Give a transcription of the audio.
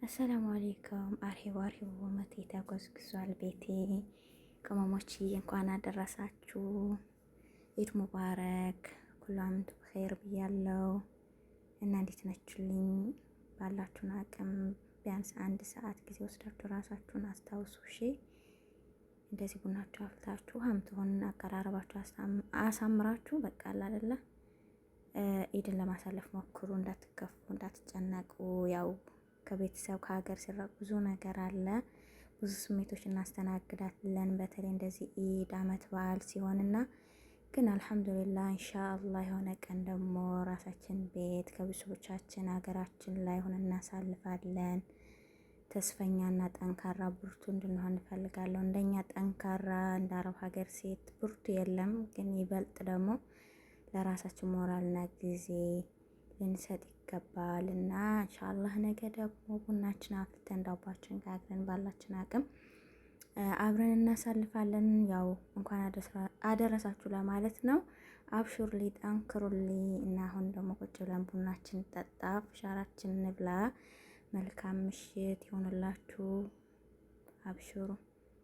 አሰላሙ አሌይኩም። አርሂቡ ወመቴ ተጎዝግዟል ቤቴ። ቅመሞች እንኳን አደረሳችሁ። ኢድ ሙባረክ። ኩሉ አመት በኸይር ብያለው እና እንዴት ነችልኝ? ባላችሁን አቅም ቢያንስ 1 ሰዓት ጊዜ ወስዳችሁ ራሳችሁን አስታውሱ። እሺ እንደዚህ ቡናችሁ አፍልታችሁ ሀምትሆን አቀራረባችሁ አሳምራችሁ በቃ አይደለ ኢድን ለማሳለፍ ሞክሩ። እንዳትከፉ፣ እንዳትጨነቁ። ያው ከቤተሰብ ከሀገር ሲራቅ ብዙ ነገር አለ። ብዙ ስሜቶች እናስተናግዳለን። በተለይ እንደዚህ ኢድ አመት በዓል ሲሆንና ግን አልሐምዱሊላህ ኢንሻአላህ የሆነ ቀን ደግሞ ራሳችን ቤት ከቤተሰቦቻችን ሀገራችን ላይ ሆነን እናሳልፋለን። ተስፈኛና ጠንካራ ብርቱ እንድንሆን እንፈልጋለሁ። እንደኛ ጠንካራ እንደ አረብ ሀገር ሴት ብርቱ የለም። ግን ይበልጥ ደግሞ ለራሳችን ሞራልና ጊዜ ልንሰጥ ይገባል እና ኢንሻአላህ ነገ ደግሞ ቡናችን አፍልተን ዳቦአችን ጋግረን ባላችን አቅም አብረን እናሳልፋለን። ያው እንኳን አደረሳችሁ ለማለት ነው። አብሹርሊ፣ ጠንክሩሊ እና አሁን ደግሞ ቁጭ ብለን ቡናችን ጠጣ፣ ሻራችን እንብላ። መልካም ምሽት ይሆንላችሁ። አብሹሩ።